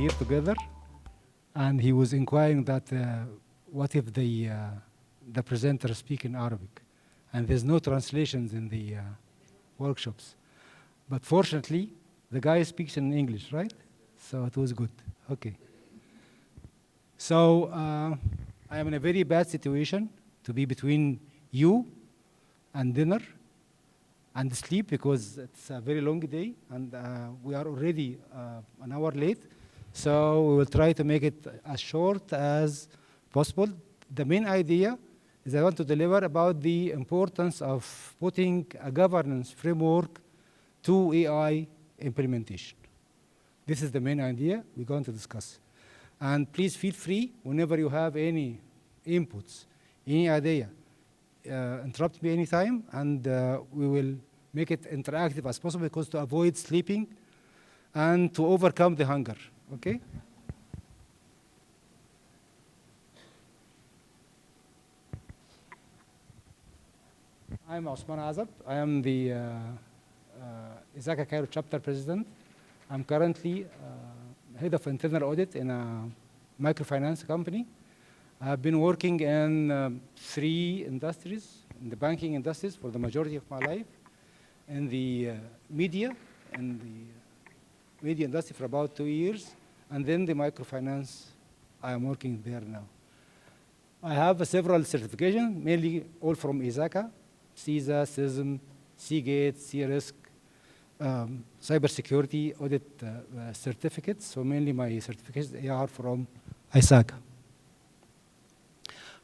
here together, and he was inquiring that what if the presenter speak in Arabic, and there's no translations in the workshops. But fortunately, the guy speaks in English, right? So it was good. Okay. So I am in a very bad situation to be between you and dinner and sleep, because it's a very long day, and we are already an hour late. So we will try to make it as short as possible. The main idea is I want to deliver about the importance of putting a governance framework to AI implementation. This is the main idea we're going to discuss. And please feel free whenever you have any inputs, any idea, interrupt me anytime, and we will make it interactive as possible, because to avoid sleeping and to overcome the hunger, okay? I'm Osman Azab. I am the ISACA Cairo chapter president. I'm currently head of internal audit in a microfinance company. I've been working in 3 industries, in the banking industries for the majority of my life, in the media industry for about 2 years, and then the microfinance, I am working there now. I have several certifications, mainly all from ISACA, CISA, CISM, Seagate, C-Risk, cybersecurity audit certificates. So mainly my certifications are from ISACA.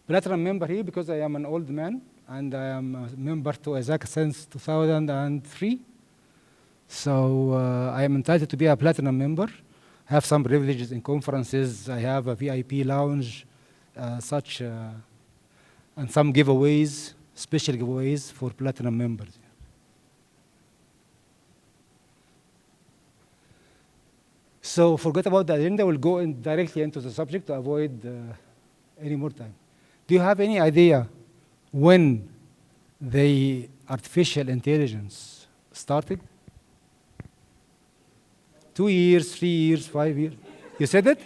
Platinum member here because I am an old man, and I am a member to ISACA since 2003. So I am entitled to be a platinum member. I have some privileges in conferences. I have a VIP lounge, and some giveaways, special giveaways for platinum members. So forget about the agenda. We'll go directly into the subject to avoid any more time. Do you have any idea when the artificial intelligence started? 2 years, 3 years, 5 years? You said it?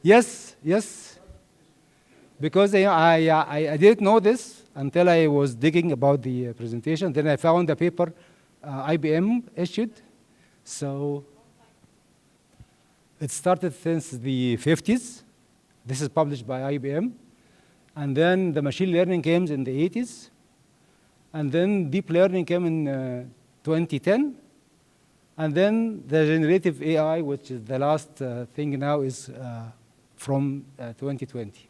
Yes, yes. Because I didn't know this until I was digging about the presentation. Then I found a paper IBM issued. So it started since the 50s. This is published by IBM. And then the machine learning came in the 80s. And then deep learning came in 2010. And then the generative AI, which is the last thing now, is from 2020.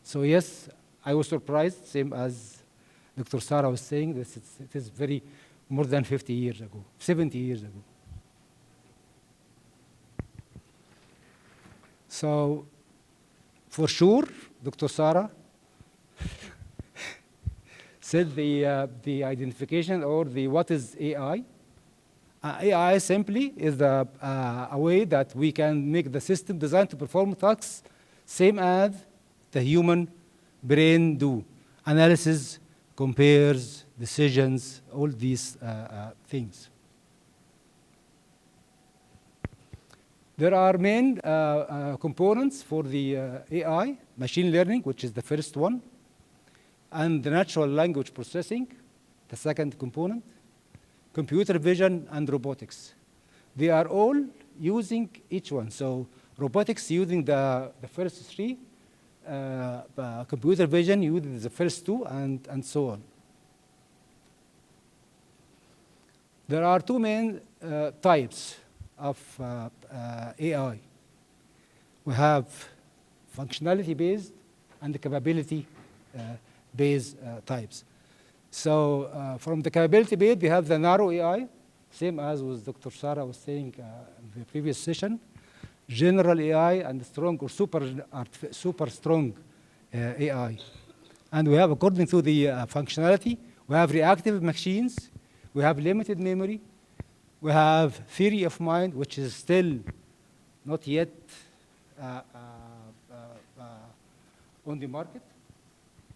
So yes, I was surprised, same as Dr. Sarah was saying, this it is very more than 50 years ago, 70 years ago. So for sure, Dr. Sarah said the identification or the what is AI. AI simply is a way that we can make the system designed to perform tasks same as the human brain do. Analysis, compares, decisions, all these things. There are main components for the AI, machine learning, which is the first one, and the natural language processing, the second component, computer vision, and robotics. They are all using each one. So robotics using the first 3, computer vision using the first 2, and so on. There are 2 main types of AI. We have functionality-based and the capability-based types. So from the capability-based, we have the narrow AI, same as was Dr. Sarah was saying in the previous session, general AI and strong or super strong AI. And we have, according to the functionality, we have reactive machines, we have limited memory, we have theory of mind, which is still not yet on the market,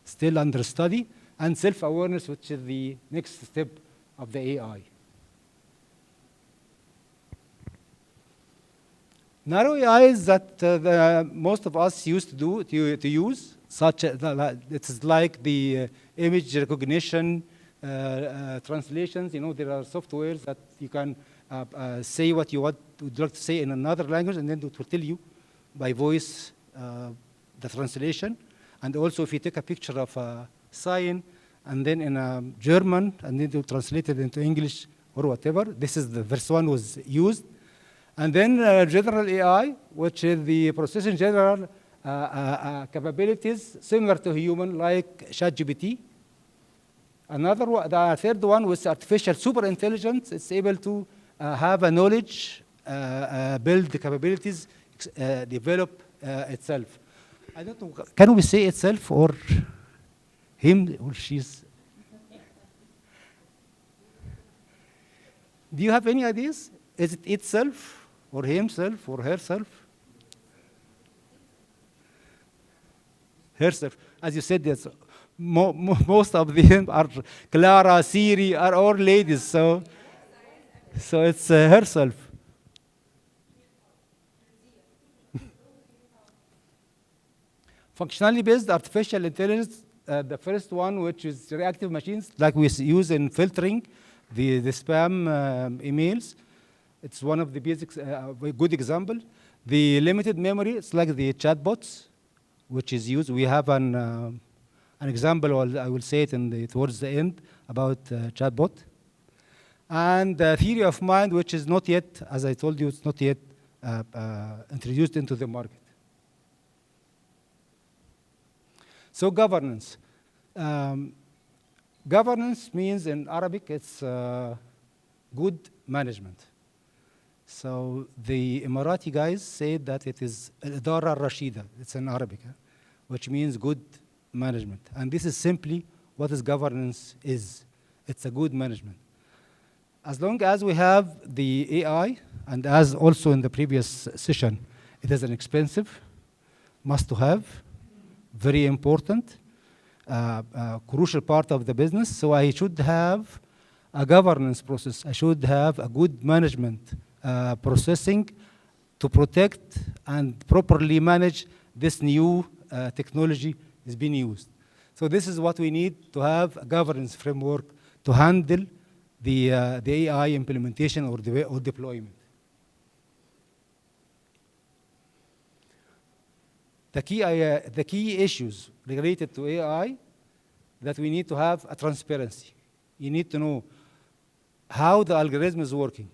still under study, and self-awareness, which is the next step of the AI. Narrow AI is that most of us used to do to use, such as it is like the image recognition, translations. You know, there are softwares that you can say what you would like to say in another language, and then it will tell you by voice the translation. And also, if you take a picture of a sign, and then in German, and then to translate it into English or whatever, this is the first one was used. And then general AI, which is the processing general capabilities similar to human, like ChatGPT. Another one, the third one was artificial super intelligence. It's able to have a knowledge, build the capabilities, develop itself. I don't know, can we say itself or him or she's? Do you have any ideas? Is it itself or himself or herself? Herself. As you said, yes, most of them are Clara, Siri, are all ladies, so it's herself. Functionally based artificial intelligence, the first one, which is reactive machines, like we use in filtering the spam emails. It's one of the basics, a good example. The limited memory, it's like the chatbots, which is used. We have an example, or I will say it towards the end, about chatbot. And the theory of mind, which is not yet, as I told you, it's not yet introduced into the market. So governance. Governance means in Arabic, it's good management. So the Emirati guys say that it is Idara Rashida, it's in Arabic, which means good management. And this is simply what is governance is. It's a good management. As long as we have the AI, and as also in the previous session, it is an expensive, must to have, very important, crucial part of the business. So I should have a governance process. I should have a good management processing to protect and properly manage this new technology is being used. So this is what we need to have a governance framework to handle the AI implementation or deployment. The key issues related to AI that we need to have a transparency. You need to know how the algorithm is working,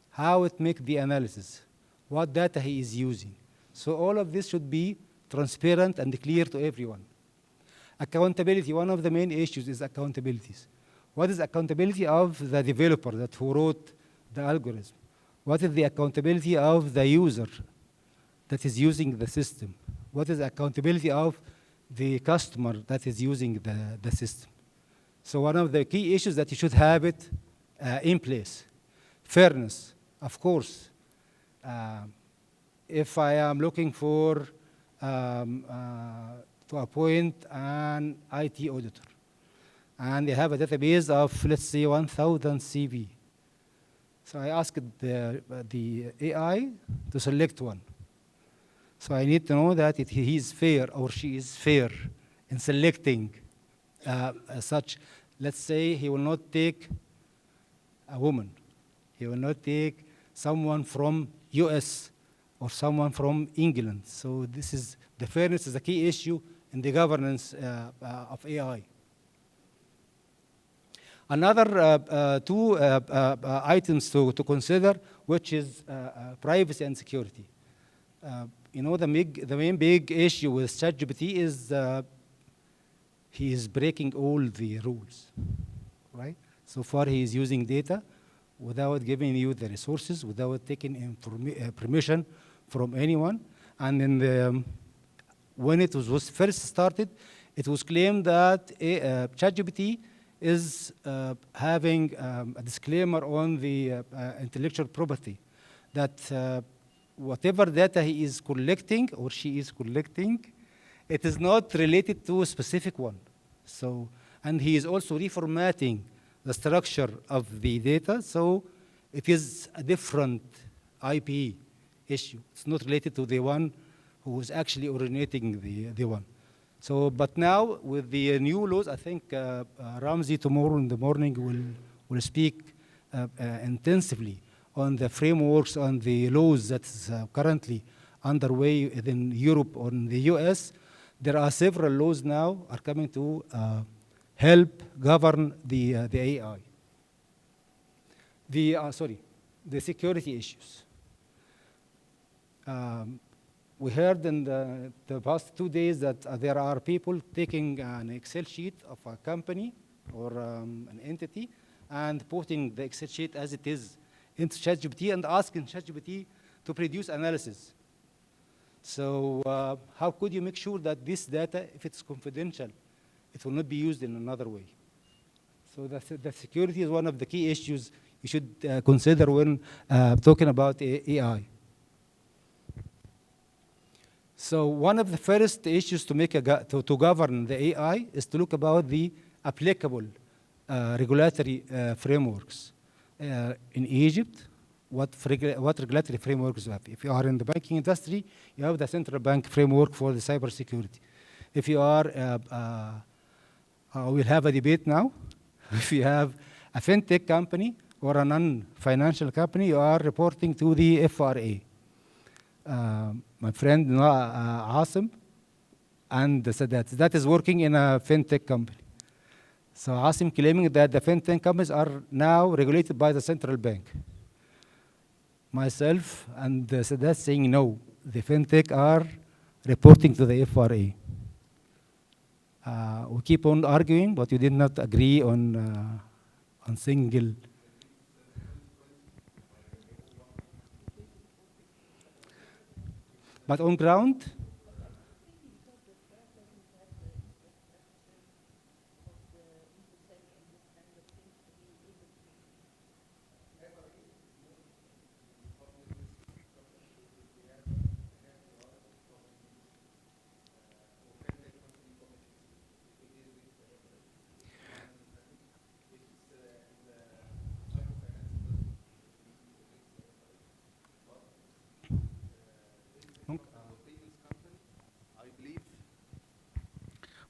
how it makes the analysis, what data he is using. So all of this should be transparent and clear to everyone. Accountability, one of the main issues is accountabilities. What is accountability of the developer who wrote the algorithm? What is the accountability of the user that is using the system? What is the accountability of the customer that is using the system? So one of the key issues that you should have it in place. Fairness, of course. If I am looking for to appoint an IT auditor, and they have a database of, let's say, 1,000 CV. So I asked the AI to select one. So I need to know that he is fair or she is fair in selecting such. Let's say he will not take a woman. He will not take someone from US or someone from England. So this is, the fairness is a key issue in the governance of AI. Another two items to consider, which is privacy and security. You know, the main big issue with ChatGPT is he is breaking all the rules, right? So far, he is using data without giving you the resources, without taking permission from anyone. And in when it was first started, it was claimed that ChatGPT is having a disclaimer on the intellectual property, that whatever data he is collecting or she is collecting, it is not related to a specific one. So, and he is also reformatting the structure of the data, so it is a different IP. issue. It's not related to the one who is actually originating the one. So, but now with the new laws, I think Ramzi tomorrow in the morning will speak intensively on the frameworks, on the laws that's currently underway in Europe or in the US. There are several laws now are coming to help govern the AI. The security issues. We heard in the past 2 days that there are people taking an Excel sheet of a company or an entity and putting the Excel sheet as it is into ChatGPT and asking ChatGPT to produce analysis. So how could you make sure that this data, if it's confidential, it will not be used in another way? So the security is one of the key issues you should consider when talking about AI. So one of the first issues to make to govern the AI is to look about the applicable regulatory frameworks. In Egypt, what regulatory frameworks you have? If you are in the banking industry, you have the central bank framework for the cybersecurity. If you are, we'll have a debate now. If you have a fintech company or a non-financial company, you are reporting to the FRA. My friend Asim and Sadat, that is working in a fintech company. So Asim claiming that the fintech companies are now regulated by the central bank. Myself and Sadat saying no, the fintech are reporting to the FRA. We keep on arguing, but we did not agree on single. But on ground,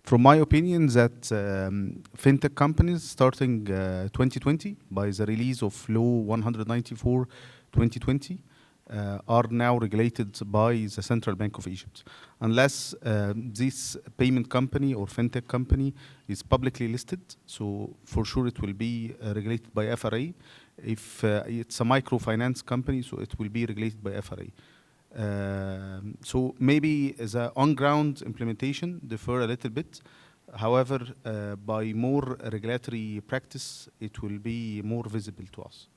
from my opinion, that fintech companies starting 2020 by the release of Law 194 2020 are now regulated by the Central Bank of Egypt. Unless this payment company or fintech company is publicly listed, so for sure it will be regulated by FRA. If it's a microfinance company, so it will be regulated by FRA. So maybe the on-ground implementation differ a little bit. However, by more regulatory practice, it will be more visible to us.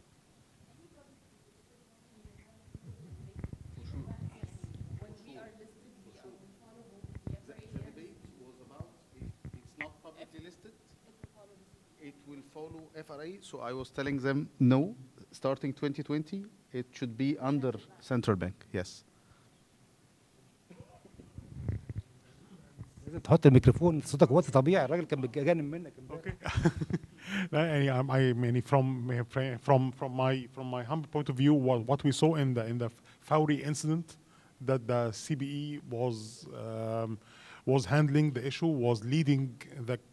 The debate was about if it's not publicly listed, it will follow FRA. So I was telling them, no, starting 2020, it should be under central bank, yes. لازم تحط الميكروفون صوتك واطي طبيعي الراجل كان بيتجنن منك Okay. I mean, from my humble point of view, what we saw in the Fowry incident, that the CBE was handling the issue, was leading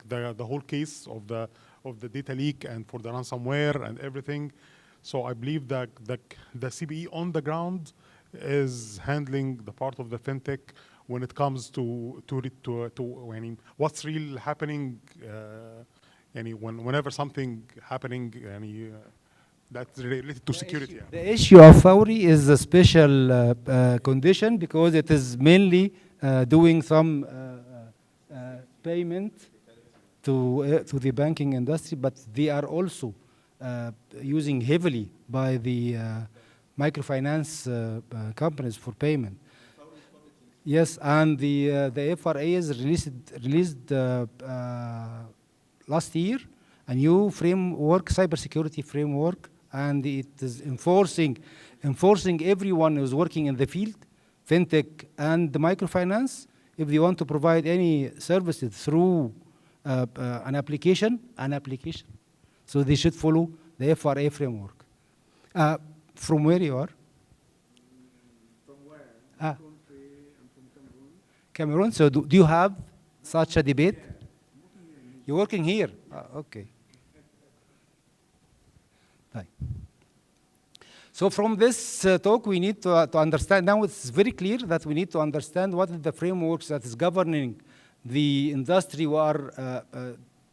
the whole case of the data leak and for the ransomware and everything. So I believe that the CBE on the ground is handling the part of the fintech when it comes to what's really happening. Whenever something happening, that's related to security. The issue of Fowry is a special condition because it is mainly doing some payment to the banking industry, but they are also using heavily by the microfinance companies for payment. Yes, and the FRA is released last year a new framework, cybersecurity framework, and it is enforcing everyone who's working in the field, fintech and the microfinance, if they want to provide any services through an application. So they should follow the FRA framework. From where you are? Cameroon. So do you have such a debate? You're working here. Okay. Right. So from this talk, we need to understand, now it's very clear that we need to understand what is the frameworks that is governing the industry where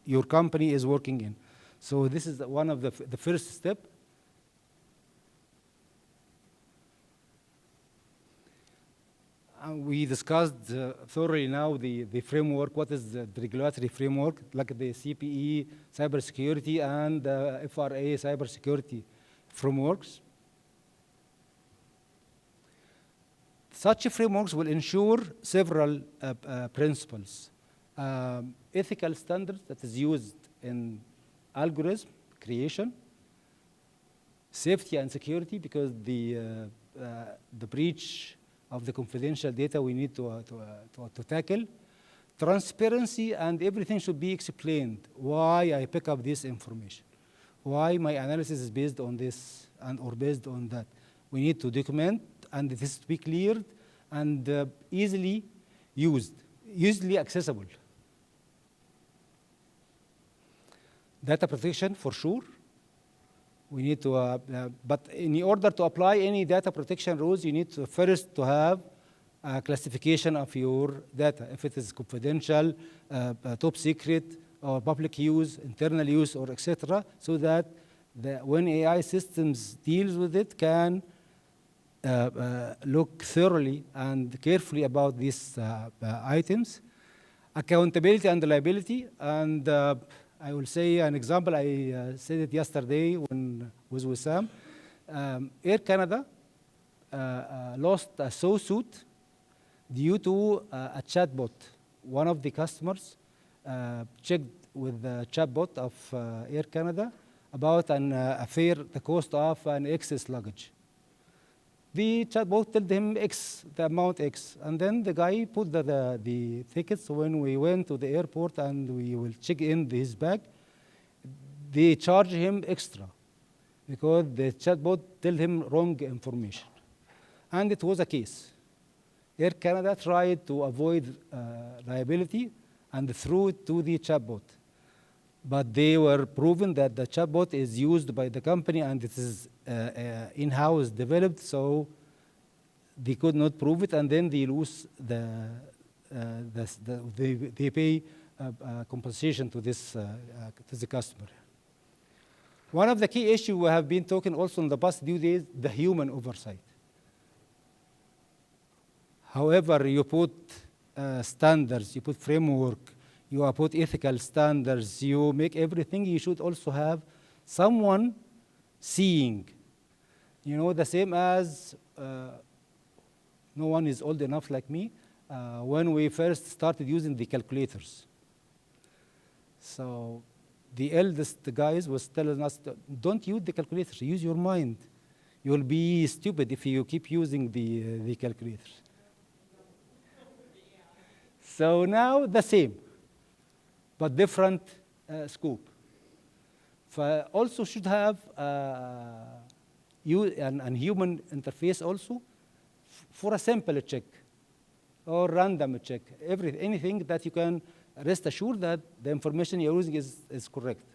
your company is working in. So this is one of the first step. We discussed thoroughly now the framework, what is the regulatory framework, like the CPE, cybersecurity, and FRA, cybersecurity frameworks. Such frameworks will ensure several principles. Ethical standards that is used in algorithm creation, safety and security, because the breach of the confidential data we need to tackle, transparency, and everything should be explained. Why I pick up this information, why my analysis is based on this and or based on that. We need to document, and this is to be cleared and easily used, easily accessible. Data protection for sure. We need to, but in order to apply any data protection rules, you need to first to have a classification of your data, if it is confidential, top secret, or public use, internal use, or etc., so that when AI systems deals with it, can look thoroughly and carefully about these items. Accountability and liability, and I will say an example. I said it yesterday when was with Sam. Air Canada lost a suit due to a chatbot. One of the customers checked with the chatbot of Air Canada about the cost of an excess luggage. The chatbot told him X, the amount X, and then the guy put the tickets. When we went to the airport and we will check in his bag, they charge him extra because the chatbot told him wrong information. And it was a case. Air Canada tried to avoid liability and threw it to the chatbot. But they were proven that the chatbot is used by the company and it is in-house developed, so they could not prove it, and then they lose they pay compensation to the customer. One of the key issues we have been talking also in the past few days, the human oversight. However, you put standards, you put framework, you put ethical standards, you make everything, you should also have someone seeing. You know, the same as no one is old enough like me when we first started using the calculators. So the eldest guys was telling us, don't use the calculator, use your mind. You'll be stupid if you keep using the calculators. So now the same, but different scope. Also should have an human interface also for a simple check or random check. Anything that you can rest assured that the information you're using is correct.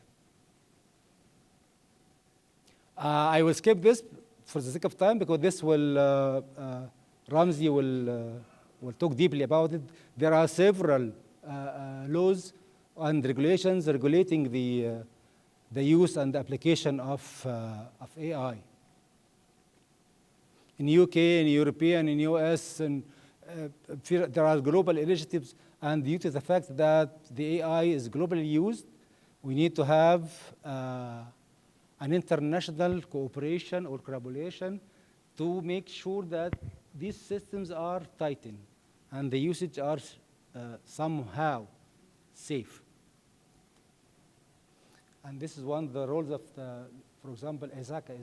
I will skip this for the sake of time because this will, Ramsey will talk deeply about it. There are several laws and regulations regulating the use and the application of AI. In UK, in European, in US, and there are global initiatives, and due to the fact that the AI is globally used, we need to have an international cooperation or collaboration to make sure that these systems are tightened and the usage are somehow safe. And this is one of the roles of for example, ESACA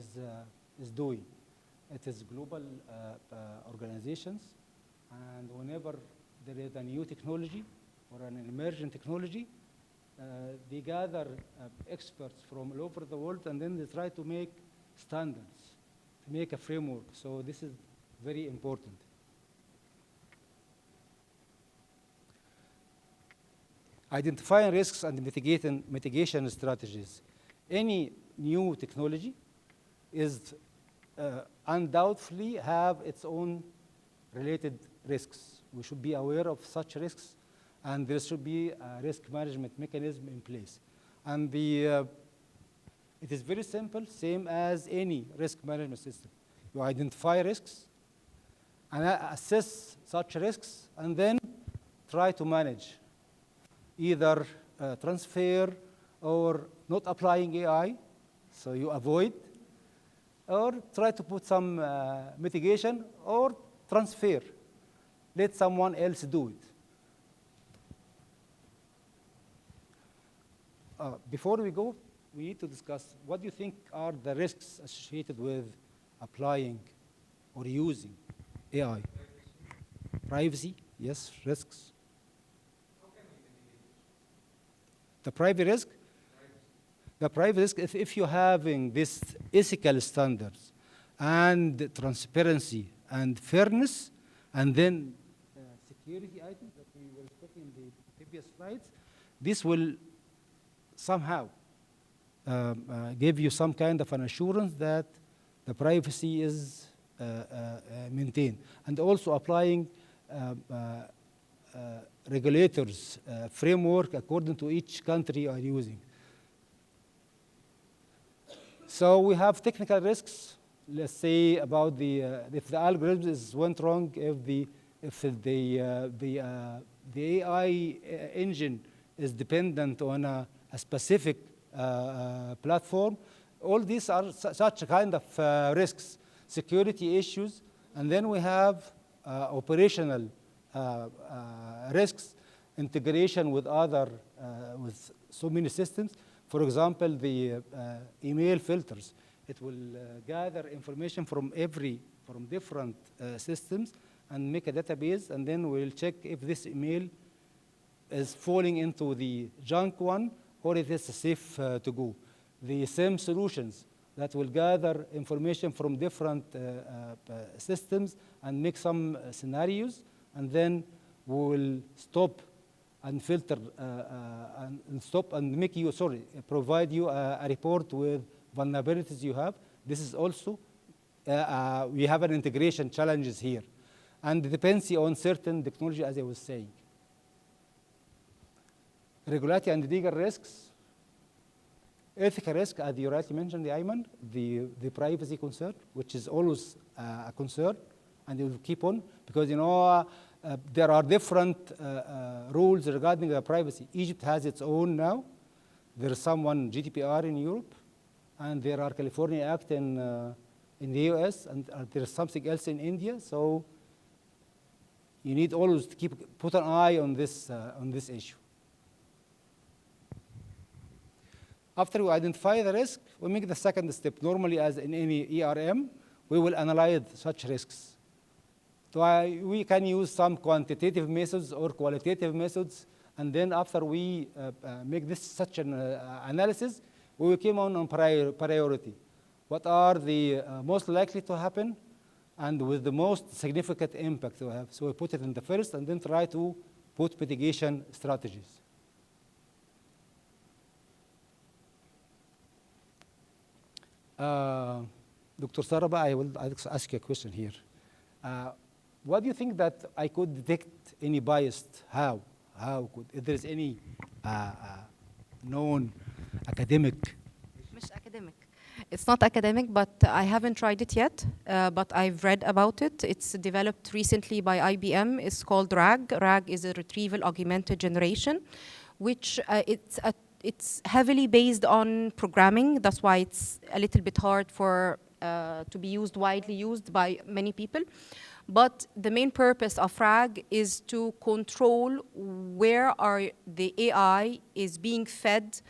is doing. It is global organizations, and whenever there is a new technology or an emerging technology, they gather experts from all over the world, and then they try to make standards, to make a framework. So this is very important. Identifying risks and mitigation strategies. Any new technology is undoubtedly have its own related risks. We should be aware of such risks, and there should be a risk management mechanism in place. And it is very simple, same as any risk management system. You identify risks and assess such risks, and then try to manage, either transfer or not applying AI, so you avoid, or try to put some mitigation, or transfer. Let someone else do it. Before we go, we need to discuss what do you think are the risks associated with applying or using AI? Privacy, yes, risks. The private risk? The private risk, if you're having this ethical standards and transparency and fairness, and then security items that we were talking in the previous slides, this will somehow give you some kind of an assurance that the privacy is maintained. And also applying regulators framework according to each country are using. So we have technical risks. Let's say about if the algorithm went wrong, if the AI engine is dependent on a specific platform. All these are such kind of risks, security issues, and then we have operational risks, integration with with so many systems. For example, the email filters. It will gather information from different systems and make a database, and then we'll check if this email is falling into the junk one or it is safe to go. The same solutions that will gather information from different systems and make some scenarios, and then we will stop and filter provide you a report with vulnerabilities you have. This is also, we have an integration challenges here, and dependency on certain technology, as I was saying. Regulatory and legal risks. Ethical risk, as you rightly mentioned, Ayman, the privacy concern, which is always a concern, and it will keep on, because there are different rules regarding the privacy. Egypt has its own now. There is someone GDPR in Europe, and there are California Act in the US, and there is something else in India. So you need always to put an eye on this issue. After we identify the risk, we make the second step. Normally, as in any ERM, we will analyze such risks. So we can use some quantitative methods or qualitative methods, and then after we make such an analysis, we will come on priority. What are the most likely to happen and with the most significant impact to have? So we put it in the first, and then try to put mitigation strategies. Dr. Saraba, I will ask you a question here. What do you think that I could detect any bias? How could, if there is any known academic? مش academic. It's not academic, but I haven't tried it yet, but I've read about it. It's developed recently by IBM. It's called RAG. RAG is a retrieval augmented generation, which it's heavily based on programming. That's why it's a little bit hard for to be widely used by many people. But the main purpose of RAG is to control where the AI is being fed.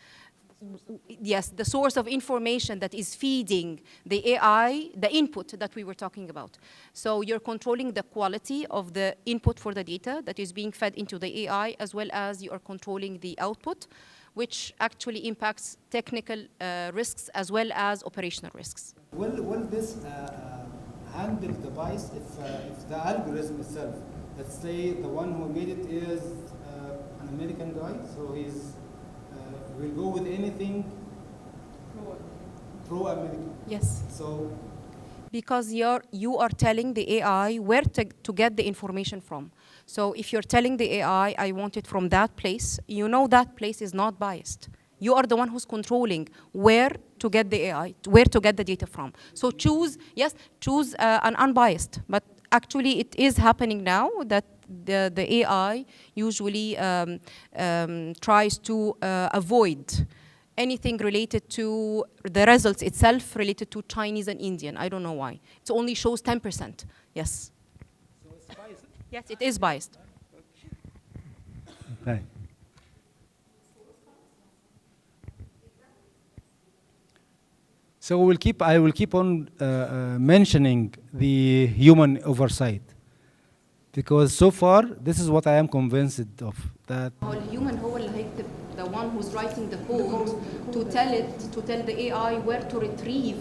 Yes, the source of information that is feeding the AI, the input that we were talking about. So you're controlling the quality of the input for the data that is being fed into the AI, as well as you are controlling the output, which actually impacts technical risks as well as operational risks. Will this handle the bias if the algorithm itself, let's say the one who made it is an an American guy, so he's will go with anything pro-American. Yes. So Because you are telling the AI where to get the information from. So if you're telling the AI, I want it from that place, you know that place is not biased. You are the one who's controlling where to get the AI, where to get the data from. So choose an unbiased. But actually, it is happening now that the AI usually tries to avoid anything related to the results itself related to Chinese and Indian. I don't know why. It only shows 10%. Yes. so it's biased. Yes, it is biased. Right. So I will keep on mentioning the human oversight, because so far this is what I am convinced of, that الhuman هو اللي هيكتب, the one who's writing the code to tell the AI where to retrieve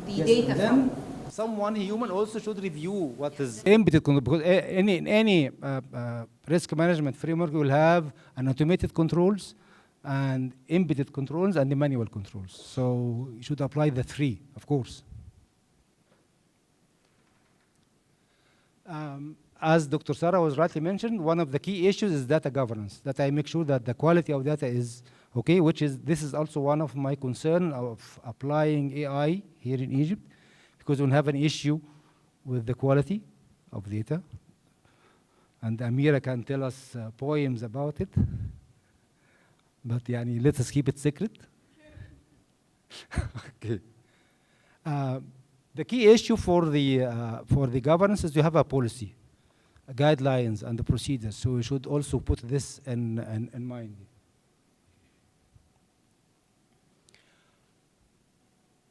the yes, data and then from. someone human also should review what is embedded control, because any risk management framework will have an automated controls and embedded controls and the manual controls. So you should apply the three, of course. As Dr. Sarah was rightly mentioned, one of the key issues is data governance, that I make sure that the quality of data is okay, this is also one of my concern of applying AI here in Egypt, because we have an issue with the quality of data. And Amira can tell us poems about it. But yani, let us keep it secret. Okay. The key issue for the governance is you have a policy, guidelines, and the procedures. So we should also put this in mind.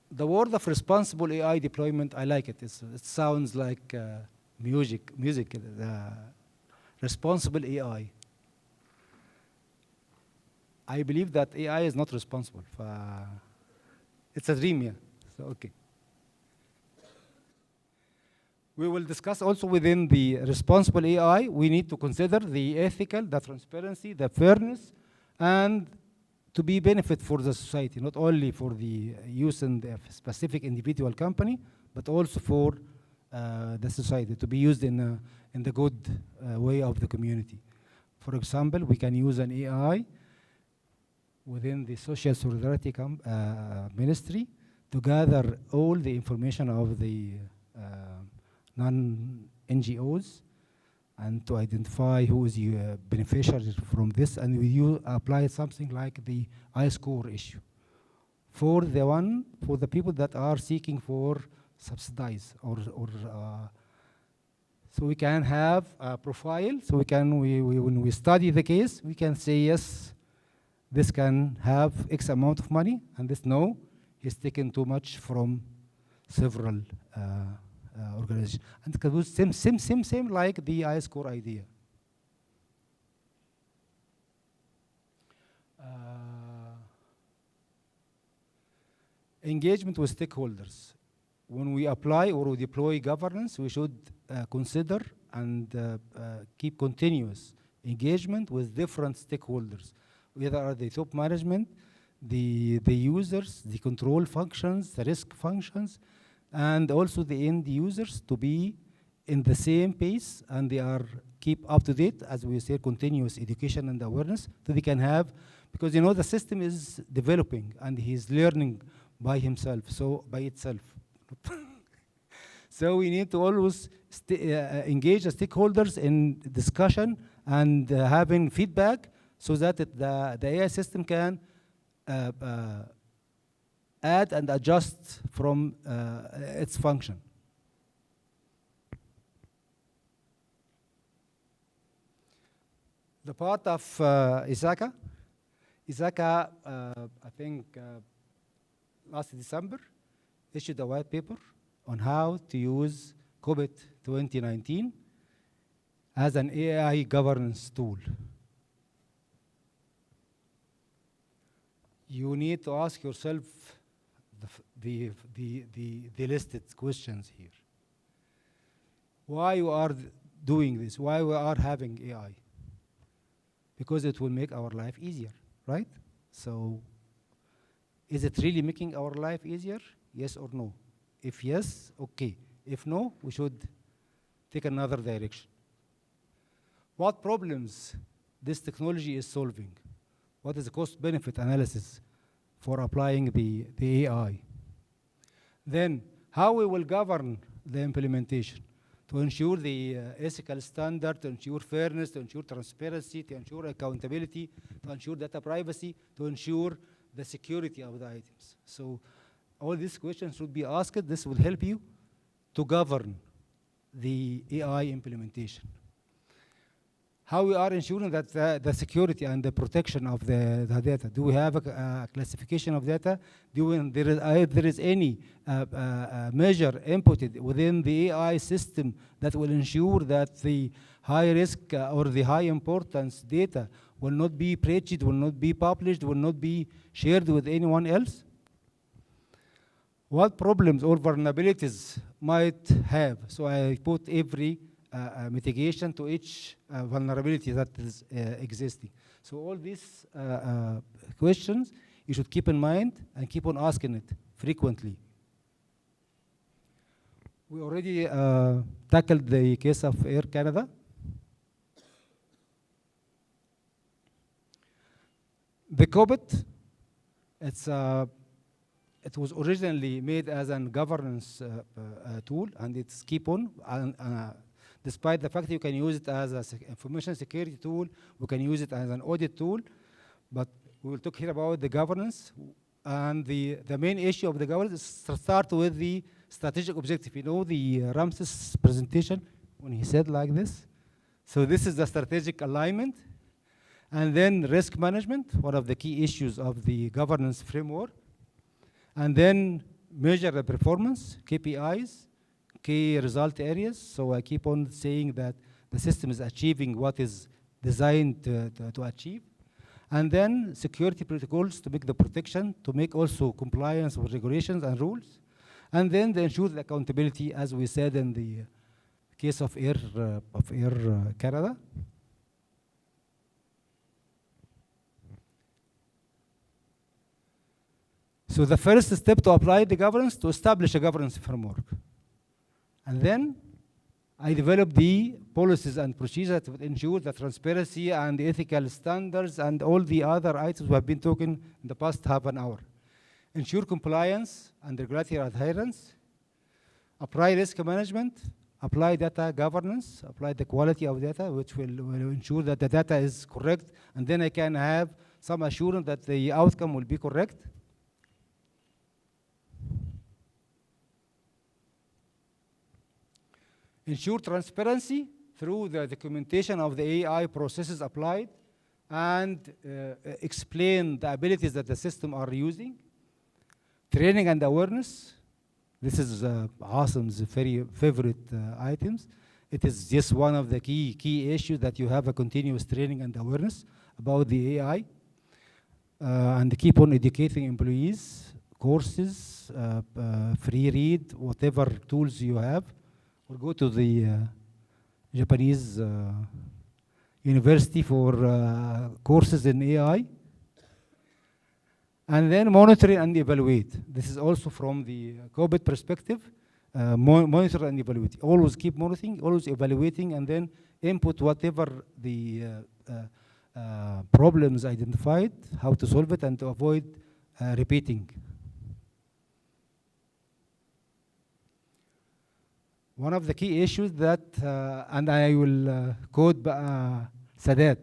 The word of responsible AI deployment, I like it. It sounds like music. Responsible AI. I believe that AI is not responsible. It's a dream, yeah. So, okay. We will discuss also within the responsible AI, we need to consider the ethical, the transparency, the fairness, and to be benefit for the society, not only for the use in the specific individual company, but also for the society, to be used in the good way of the community. For example, we can use an AI within the Social Solidarity Ministry to gather all the information of the non-NGOs and to identify who is the beneficiary from this, and we apply something like the I-score issue for the people that are seeking for subsidize or so we can have a profile, so when we study the case, we can say yes, this can have X amount of money, and this no, he's taken too much from several organizations. And it can do same like the I-score idea. Engagement with stakeholders. When we apply or we deploy governance, we should consider and keep continuous engagement with different stakeholders, whether are the top management, the users, the control functions, the risk functions, and also the end users, to be in the same pace, and they are keep up to date, as we say, continuous education and awareness, so they can have, because you know the system is developing and he's learning by himself, so by itself. So we need to always engage the stakeholders in discussion and having feedback, so that the AI system can add and adjust from its function. The part of ISACA, I think last December, issued a white paper on how to use COVID 2019 as an AI governance tool. You need to ask yourself the listed questions here. Why you are doing this? Why we are having AI? because it will make our life easier, right? So is it really making our life easier? Yes or no? If yes, okay. If no, we should take another direction. What problems this technology is solving? What is the cost-benefit analysis for applying the AI? Then, how we will govern the implementation to ensure the ethical standard, to ensure fairness, to ensure transparency, to ensure accountability, to ensure data privacy, to ensure the security of the items. So all these questions should be asked. This will help you to govern the AI implementation. How we are ensuring that the security and the protection of the data. Do we have a classification of data? If there is any measure inputted within the AI system that will ensure that the high risk or the high importance data will not be breached, will not be published, will not be shared with anyone else? What problems or vulnerabilities might have? So I put every mitigation to each vulnerability that is existing. So all these questions you should keep in mind and keep on asking it frequently. We already tackled the case of Air Canada. The COBIT, it was originally made as a governance tool, and it's keep on. Despite the fact you can use it as an information security tool, we can use it as an audit tool, but we will talk here about the governance. And the main issue of the governance is to start with the strategic objective. You know the Ramses presentation when he said like this? So this is the strategic alignment. And then risk management, one of the key issues of the governance framework. And then measure the performance, KPIs, key result areas. So I keep on saying that the system is achieving what is designed to achieve. And then security protocols to make the protection, to make also compliance with regulations and rules. And then they ensure the accountability, as we said in the case of Air Canada. So the first step to apply the governance, to establish a governance framework. And then I developed the policies and procedures that would ensure the transparency and the ethical standards and all the other items we have been talking in the past half an hour. Ensure compliance and regulatory adherence, apply risk management, apply data governance, apply the quality of data, which will ensure that the data is correct, and then I can have some assurance that the outcome will be correct. Ensure transparency through the documentation of the AI processes applied, and explain the abilities that the system are using. Training and awareness. This is Asim's very favorite items. It is just one of the key issues that you have a continuous training and awareness about the AI. And keep on educating employees, courses, free read, whatever tools you have. Or go to the Japanese university for courses in AI. And then monitor and evaluate. This is also from the COVID perspective. Monitor and evaluate. Always keep monitoring, always evaluating, and then input whatever the problems identified, how to solve it, and to avoid repeating. One of the key issues that, and I will quote Sadat,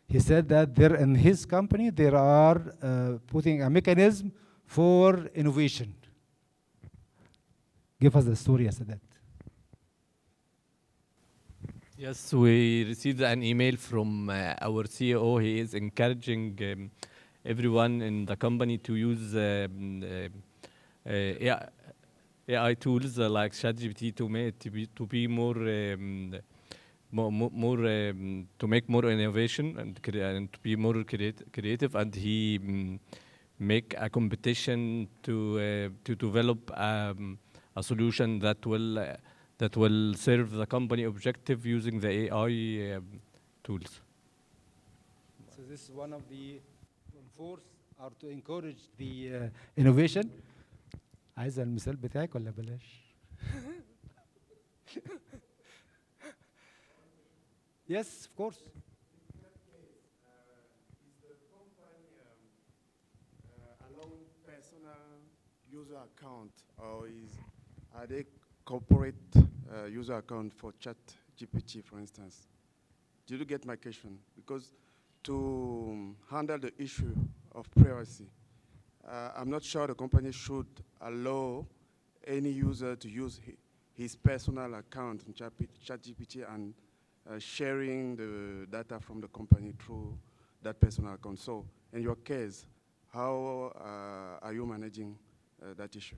he said that there in his company, there are putting a mechanism for innovation. Give us the story, Sadat. Yes, we received an email from our CEO. He is encouraging everyone in the company to use AI tools like ChatGPT to be more to make more innovation and to be more creative. And he make a competition to develop a solution that will serve the company objective using the AI tools. this is one of the to enforce or to encourage the innovation. عايز المثال بتاعك ولا بلاش؟ Yes, of course. Allowing personal user account, or are they corporate user account for chat GPT, for instance? Did you get my question? Because to handle the issue of privacy, I'm not sure the company should allow any user to use his personal account in ChatGPT and sharing the data from the company through that personal account. So in your case, how are you managing that issue?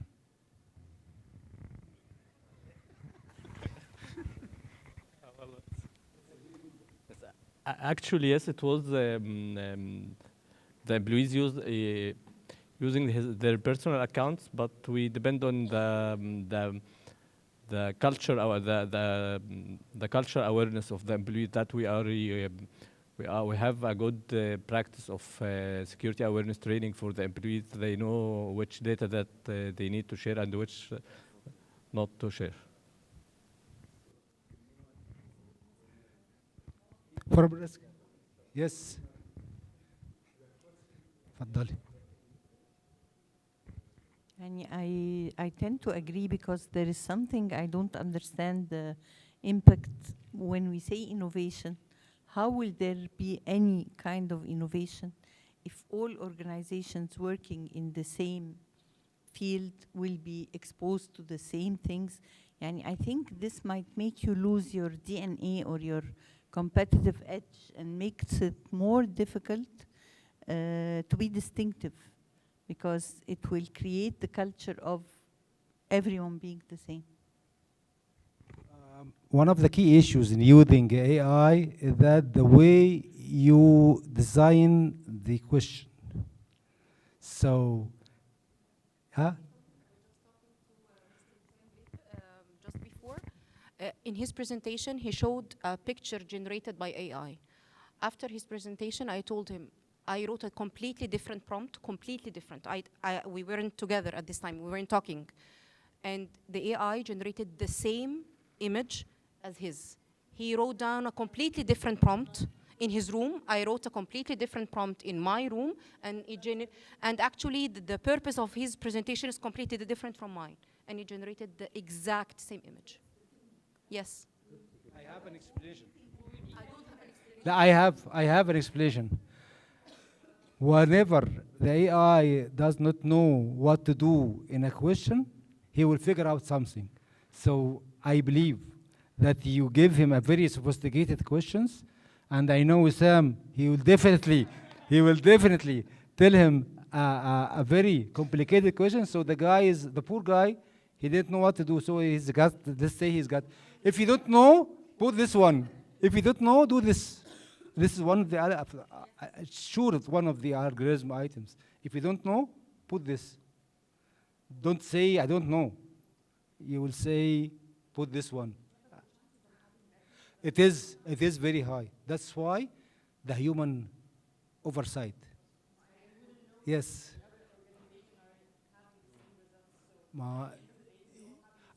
Actually, yes, it was the employees using their personal accounts, but we depend on the culture or the cultural awareness of the employees that we have a good practice of security awareness training for the employees. They know which data that they need to share and which not to share. For risk. Yes. اتفضلي. And I tend to agree because there is something I don't understand the impact when we say innovation. How will there be any kind of innovation if all organizations working in the same field will be exposed to the same things? Yani I think this might make you lose your DNA or your competitive edge and makes it more difficult to be distinctive, because it will create the culture of everyone being the same. One of the key issues in using AI is that the way you design the question. So, huh? Just before, in his presentation, he showed a picture generated by AI. After his presentation, I told him, I wrote a completely different prompt, completely different. We weren't together at this time, we weren't talking. And the AI generated the same image as his. He wrote down a completely different prompt in his room. I wrote a completely different prompt in my room. And actually, the purpose of his presentation is completely different from mine. And he generated the exact same image. Yes? I have an explanation. I have an explanation. Whenever the AI does not know what to do in a question, he will figure out something. So I believe that you give him a very sophisticated questions, and I know Sam, he will definitely tell him a very complicated question. So the poor guy, he didn't know what to do. So he's got, let's say he's got, if you don't know, put this one. If you don't know, do this. This is one of the, sure, it's one of the algorithm items. If you don't know, put this. Don't say, I don't know. You will say, put this one. It is very high. That's why the human oversight. Yes.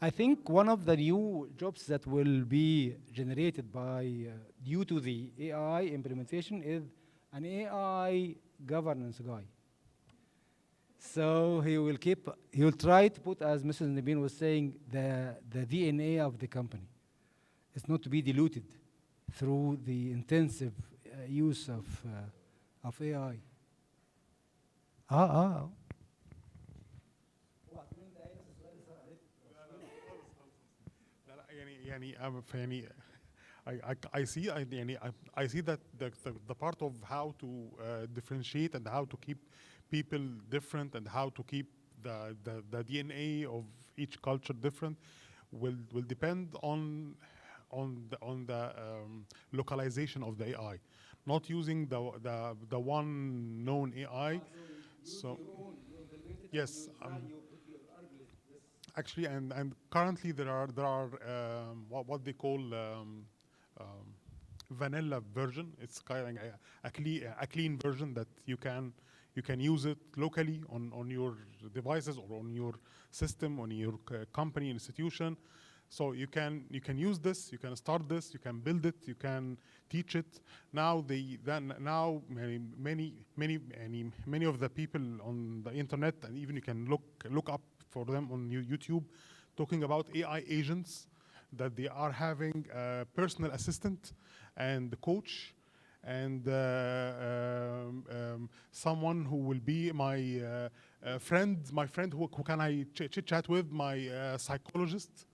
I think one of the new jobs that will be generated by due to the AI implementation is an AI governance guy. So he will try to put, as Mrs. Nabin was saying, the DNA of the company. It's not to be diluted through the intensive use of AI. I see that the part of how to differentiate and how to keep people different and how to keep the DNA of each culture different will depend on the localization of the AI, not using the one known AI. So yes. Actually, and currently there are what they call vanilla version. It's kind of a clean version that you can use it locally on your devices or on your system, on your company institution. So you can use this, you can start this, you can build it, you can teach it. Now many of the people on the internet, and even you can look up for them on YouTube, talking about AI agents, that they are having a personal assistant and the coach, and someone who will be my friend who can I chit chat with, my psychologist.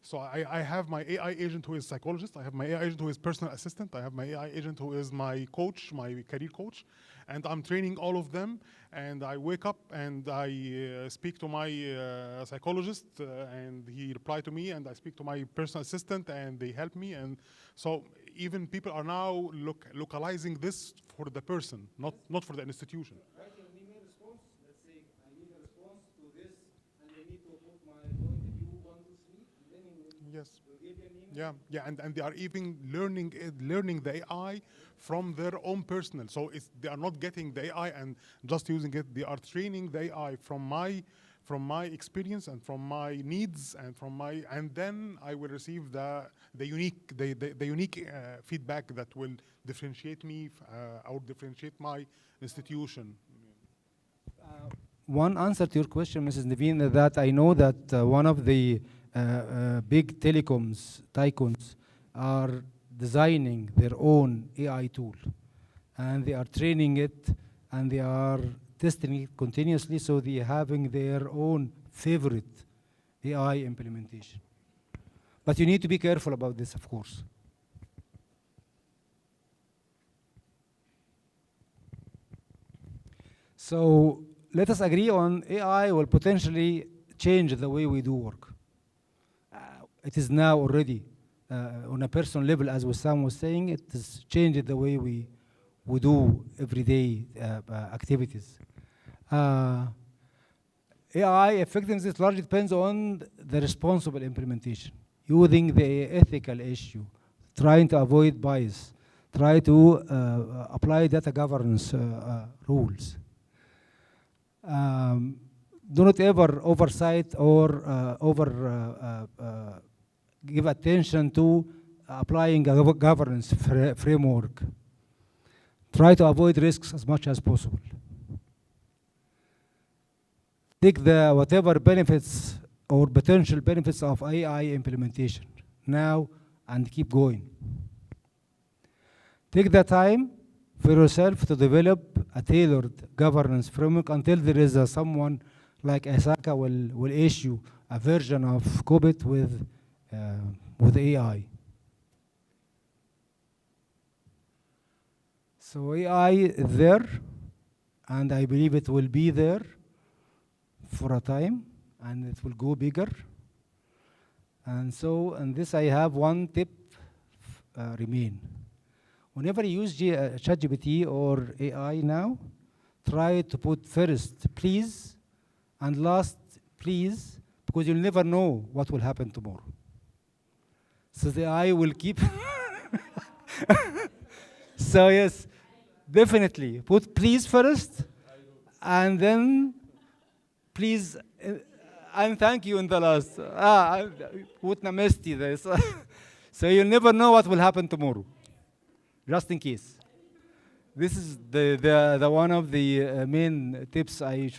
So I have my AI agent who is psychologist, I have my AI agent who is personal assistant, I have my AI agent who is my coach, my career coach, and I'm training all of them, and I wake up and I speak to my psychologist, and he reply to me, and I speak to my personal assistant, and they help me. And so even people are now localizing this for the person, not for the institution. Writing an email response, let's say I need a response to this, and I need to put my point of view 1, 2, 3, and then you will Yes. give you an email. Yeah, and they are even learning the AI from their own personal. So they are not getting the AI and just using it. They are training the AI from my experience and from my needs and then I will receive the unique feedback that will differentiate me or differentiate my institution. One answer to your question, Mrs. Naveen, is that I know that one of the big telecoms tycoons are designing their own AI tool, and they are training it, and they are testing it continuously, so they are having their own favorite AI implementation. But you need to be careful about this, of course. So let us agree on AI will potentially change the way we do work. It is now already on a personal level, as Wissam was saying, it has changed the way we do everyday activities. AI effectiveness largely depends on the responsible implementation, using the ethical issue, trying to avoid bias, try to apply data governance rules. Do not ever oversight or give attention to applying a governance framework. Try to avoid risks as much as possible. Take the whatever benefits or potential benefits of AI implementation now and keep going. Take the time for yourself to develop a tailored governance framework until there is someone like Asaka will issue a version of COBIT with AI. So AI is there, and I believe it will be there for a time, and it will go bigger. And so, in this I have one tip remain. Whenever you use ChatGPT or AI now, try to put first, please, and last, please, because you'll never know what will happen tomorrow. So the AI will keep. So yes, definitely put please first, and then please, and thank you in the last. Put namesti this. So you'll never know what will happen tomorrow, just in case. This is the one of the main tips I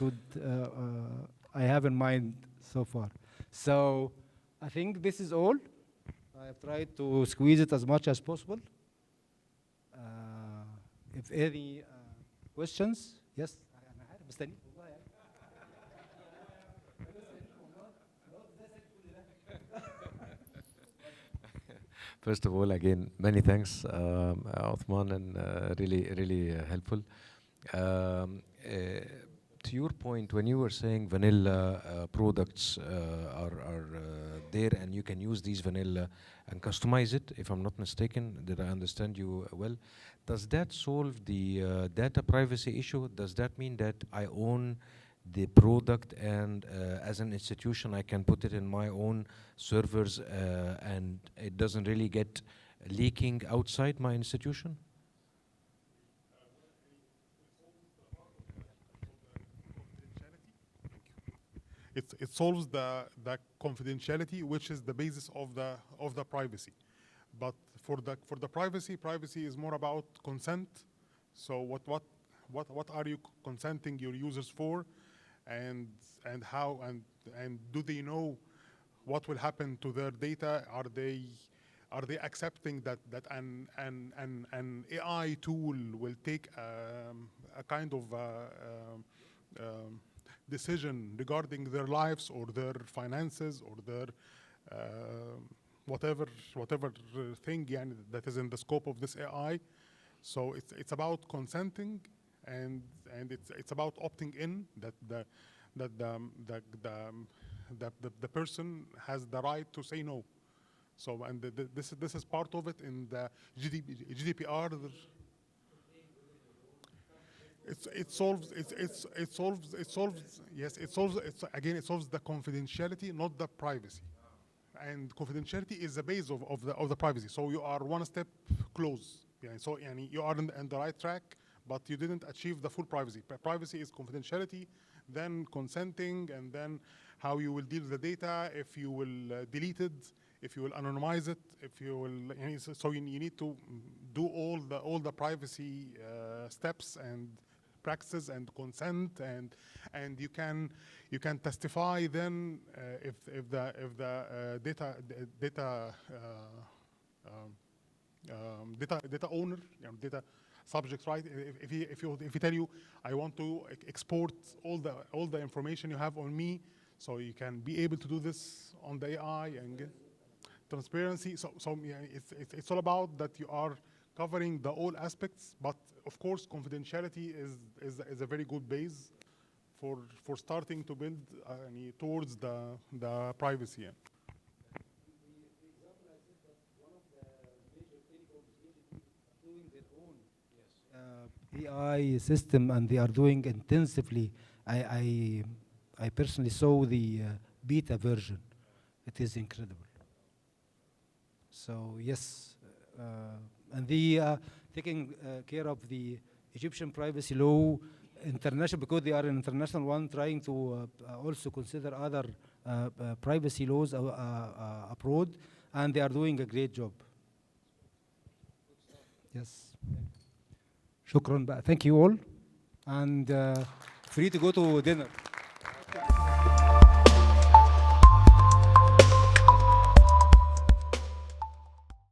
have in mind so far. So I think this is all. I have tried to squeeze it as much as possible. If any questions, yes. First of all, again, many thanks, Othman, and really helpful. To your point, when you were saying vanilla products are there and you can use these vanilla and customize it, if I'm not mistaken, did I understand you well? Does that solve the data privacy issue? Does that mean that I own the product and as an institution I can put it in my own servers and it doesn't really get leaking outside my institution? It solves the confidentiality, which is the basis of the privacy. But for the privacy is more about consent. So what are you consenting your users for, and how, and do they know what will happen to their data? Are they accepting that an AI tool will take a kind of decision regarding their lives or their finances or their whatever thing that is in the scope of this AI? So it's about consenting, and it's about opting in, that the person has the right to say no. So, and this is part of it in the GDPR. It solves the confidentiality, not the privacy. And confidentiality is the base of the privacy. So you are one step close. Yeah, so you are in the right track, but you didn't achieve the full privacy. Privacy is confidentiality, then consenting, and then how you will deal with the data, if you will delete it, if you will anonymize it, if you will. So you need to do all the privacy steps and practices and consent, and you can testify then if the data owner, data subjects, right? If you tell you, I want to export all the information you have on me, so you can be able to do this on the AI and get transparency. So yeah, it's all about that you are covering the all aspects, but of course confidentiality is a very good base for starting to build towards the privacy. Yeah. AI system, and they are doing intensively. I personally saw the beta version. It is incredible. So yes, and they taking care of the Egyptian privacy law, international, because they are an international one, trying to also consider other privacy laws abroad, and they are doing a great job. Yes. شكرا بقى. Thank you all, and free to go to dinner.